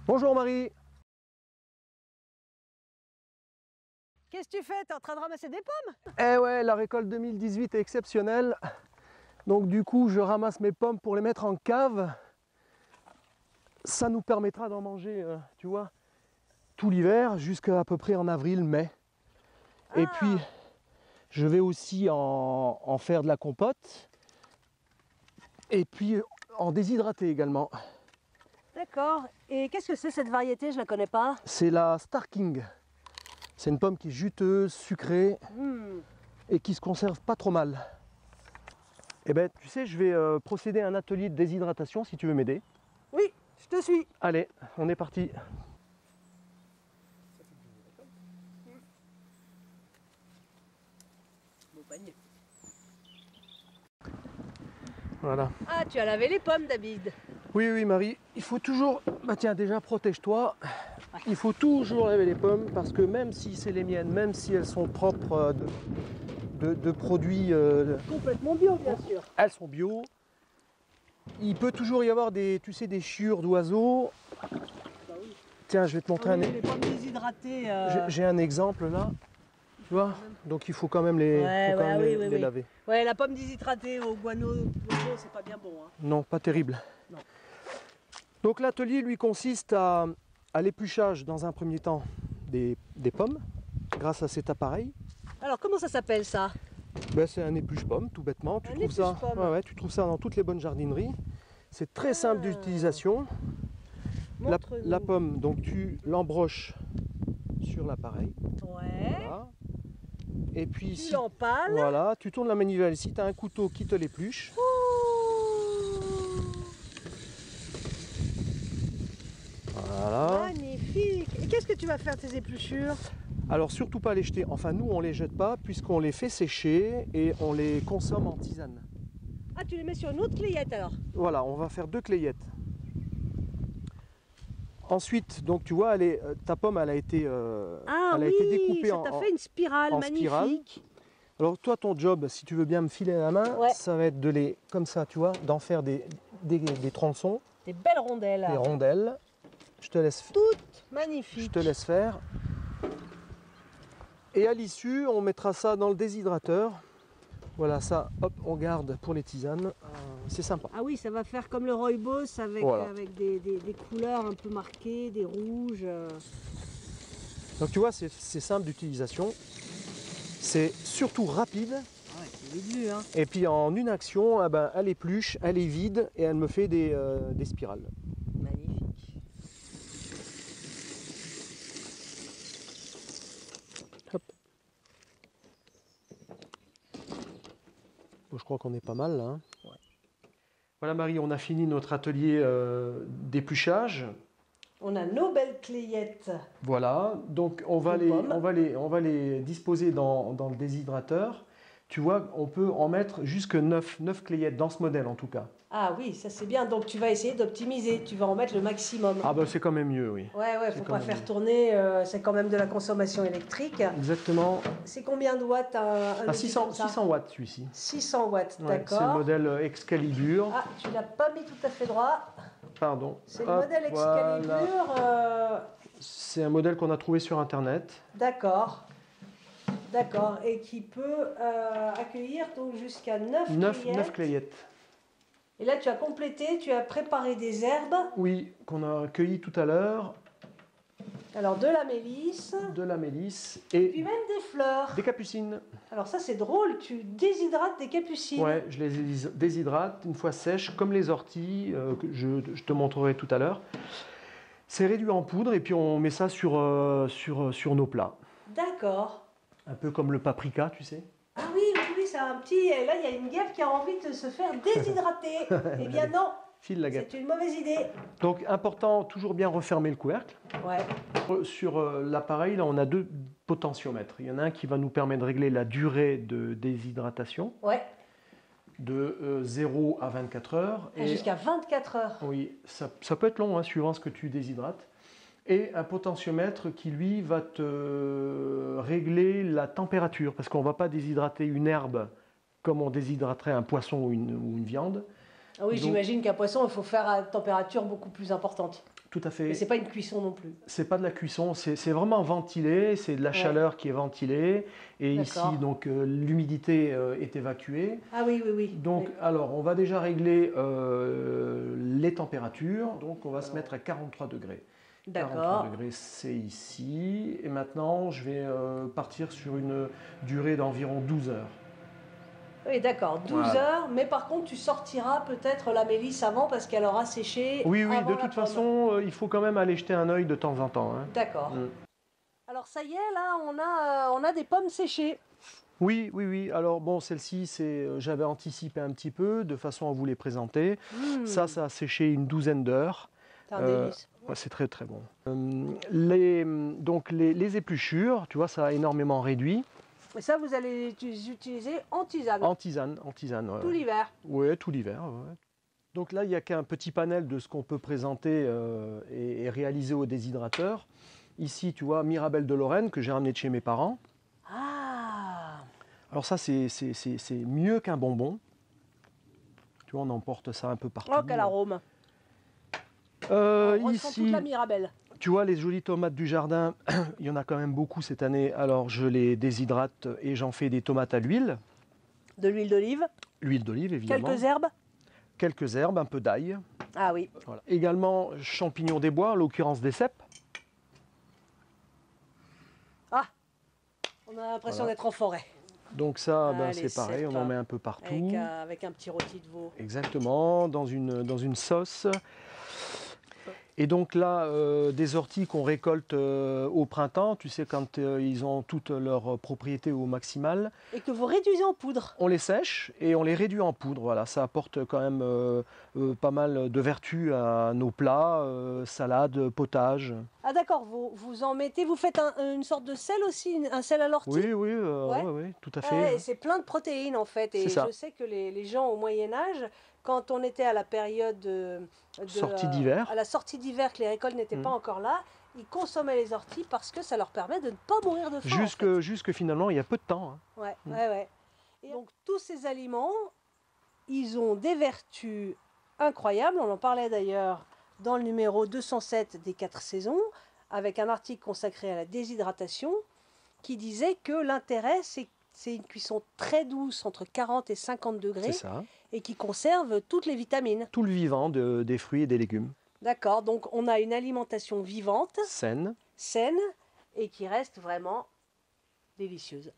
Bonjour Marie. Qu'est-ce que tu fais? T'es en train de ramasser des pommes? Eh ouais, la récolte 2018 est exceptionnelle. Donc du coup, je ramasse mes pommes pour les mettre en cave. Ça nous permettra d'en manger, tu vois, tout l'hiver jusqu'à peu près en avril-mai. Et puis, je vais aussi en faire de la compote. Et puis, en déshydrater également. D'accord. Et qu'est-ce que c'est cette variété? Je la connais pas. C'est la Star King. C'est une pomme qui est juteuse, sucrée et qui se conserve pas trop mal. Eh ben, tu sais, je vais procéder à un atelier de déshydratation si tu veux m'aider. Oui, je te suis. Allez, on est parti. Bon panier. Voilà. Ah, tu as lavé les pommes, David. Oui, oui, Marie, il faut toujours... Bah tiens, déjà, protège-toi. Il faut toujours laver les pommes parce que même si c'est les miennes, même si elles sont propres de produits... Complètement bio, bien sûr. Elles sont bio. Il peut toujours y avoir des, tu sais, des chiures d'oiseaux. Bah oui. Tiens, je vais te montrer Les pommes déshydratées. J'ai un exemple là. Tu vois? Donc il faut quand même les, les laver. Ouais, la pomme déshydratée au guano, c'est pas bien bon. Hein. Non, pas terrible. Non. Donc l'atelier lui consiste à l'épluchage dans un premier temps des pommes grâce à cet appareil. Alors comment ça s'appelle ça? Ben, c'est un épluche-pomme tout bêtement. Tu trouves ça, tu trouves ça dans toutes les bonnes jardineries. C'est très simple d'utilisation. La pomme, donc tu l'embroches sur l'appareil. Ouais. Voilà. Et puis Tu ici, l'empales. voilà, tu tournes la manivelle ici, tu as un couteau qui te l'épluche. Voilà. Magnifique. Et qu'est-ce que tu vas faire de ces épluchures? Alors surtout pas les jeter, enfin nous on les jette pas puisqu'on les fait sécher et on les consomme en tisane. Ah, tu les mets sur une autre clayette alors? Voilà, on va faire 2 clayettes. Ensuite, donc tu vois, ta pomme elle a été, été découpée ça t'a fait une spirale magnifique. Spirale. Alors toi ton job, si tu veux bien me filer la main, ça va être de les, comme ça tu vois, d'en faire des tronçons. Des belles rondelles. Des rondelles. Je te laisse. Toutes magnifiques. Je te laisse faire. Et à l'issue, on mettra ça dans le déshydrateur. Voilà, ça, hop, on garde pour les tisanes. C'est sympa. Ah oui, ça va faire comme le rooibos avec, voilà. avec des couleurs un peu marquées, des rouges. Donc tu vois, c'est simple d'utilisation. C'est surtout rapide. Ah ouais, c'est vite vu, hein. Et puis en une action, eh ben, elle épluche, elle est vide et elle me fait des spirales. Magnifique. Hop. Bon, je crois qu'on est pas mal là. Hein. Ouais. Voilà Marie, on a fini notre atelier d'épluchage. On a nos belles clayettes. Voilà, donc on va les disposer dans le déshydrateur. Tu vois, on peut en mettre jusque 9 clayettes dans ce modèle en tout cas. Ah oui, ça c'est bien. Donc tu vas essayer d'optimiser, tu vas en mettre le maximum. Ah ben c'est quand même mieux, oui. Ouais, faut pas faire tourner, c'est quand même de la consommation électrique. Exactement. C'est combien de watts un 600 watts celui-ci. 600 watts, ouais, d'accord. C'est le modèle Excalibur. Ah, tu l'as pas mis tout à fait droit. Pardon. C'est le modèle Excalibur. Voilà. C'est un modèle qu'on a trouvé sur internet. D'accord. D'accord. Et qui peut accueillir donc jusqu'à 9 clayettes. Et là, tu as complété, tu as préparé des herbes. Oui, qu'on a cueillies tout à l'heure. Alors, de la mélisse. De la mélisse. Et puis même des fleurs. Des capucines. Alors ça, c'est drôle, tu déshydrates des capucines. Ouais, je les déshydrate une fois sèches, comme les orties, que je te montrerai tout à l'heure. C'est réduit en poudre et puis on met ça sur nos plats. D'accord. Un peu comme le paprika, tu sais. Ah oui, c'est un petit... Là, il y a une guêpe qui a envie de se faire déshydrater. Eh bien non, File la guêpe. C'est une mauvaise idée. Donc important, toujours bien refermer le couvercle. Ouais. Sur l'appareil, là, on a 2 potentiomètres. Il y en a un qui va nous permettre de régler la durée de déshydratation. Ouais. De 0 à 24 heures. Jusqu'à 24 heures. Oui, ça peut être long, hein, suivant ce que tu déshydrates. Et un potentiomètre qui, lui, va te régler la température, parce qu'on ne va pas déshydrater une herbe comme on déshydraterait un poisson ou une viande. Ah oui, j'imagine qu'un poisson, il faut faire à température beaucoup plus importante. tout à fait. Mais c'est pas une cuisson non plus. C'est pas de la cuisson, c'est vraiment ventilé, c'est de la chaleur qui est ventilée. Et ici, donc, l'humidité est évacuée. Ah oui, oui, oui. Donc, alors, on va déjà régler les températures. Donc, on va se mettre à 43 degrés. 43 degrés, c'est ici. Et maintenant, je vais partir sur une durée d'environ 12 heures. Oui, d'accord, 12 heures, mais par contre, tu sortiras peut-être la mélisse avant parce qu'elle aura séché. Oui, oui, de toute façon, il faut quand même aller jeter un œil de temps en temps. Hein. D'accord. Alors, ça y est, là, on a des pommes séchées. Oui, oui, oui. Alors, bon, celle-ci, j'avais anticipé un petit peu de façon à vous les présenter. Ça a séché une douzaine d'heures. C'est un délice. Ouais, c'est très, très bon. Donc, les épluchures, tu vois, ça a énormément réduit. Et ça, vous allez les utiliser en tisane. En tisane. Ouais, tout l'hiver. Oui, tout l'hiver. Ouais. Donc là, il n'y a qu'un petit panel de ce qu'on peut présenter et réaliser au déshydrateur. Ici, tu vois, Mirabelle de Lorraine, que j'ai ramené de chez mes parents. Ah! Alors ça, c'est mieux qu'un bonbon. Tu vois, on emporte ça un peu partout. Oh, quel arôme! On ressent toute la Mirabelle. Tu vois, les jolies tomates du jardin, il y en a quand même beaucoup cette année. Alors, je les déshydrate et j'en fais des tomates à l'huile. De l'huile d'olive. L'huile d'olive, évidemment. Quelques herbes. Quelques herbes, un peu d'ail. Ah oui. Voilà. Également, champignons des bois, en l'occurrence des cèpes. Ah! On a l'impression d'être en forêt. Donc ça, c'est pareil, on en met un peu partout. Avec un petit rôti de veau. Exactement, dans une sauce. Et donc là, des orties qu'on récolte au printemps, tu sais, quand ils ont toutes leurs propriétés au maximal. Et que vous réduisez en poudre. On les sèche et on les réduit en poudre. Voilà, ça apporte quand même pas mal de vertus à nos plats, salades, potages. Ah d'accord, vous en mettez, vous faites une sorte de sel aussi, un sel à l'ortie? Oui, oui, tout à fait. Ouais, c'est plein de protéines en fait. Et je sais que les gens au Moyen-Âge, quand on était à la période sortie d'hiver, à la sortie d'hiver, que les récoltes n'étaient pas encore là, ils consommaient les orties parce que ça leur permet de ne pas mourir de faim. Jusque finalement, il y a peu de temps. Hein. Ouais. Et donc tous ces aliments, ils ont des vertus incroyables. On en parlait d'ailleurs dans le numéro 207 des 4 saisons, avec un article consacré à la déshydratation, qui disait que l'intérêt, c'est une cuisson très douce, entre 40 et 50 degrés, et qui conserve toutes les vitamines. Tout le vivant des fruits et des légumes. D'accord, donc on a une alimentation vivante, saine, et qui reste vraiment délicieuse.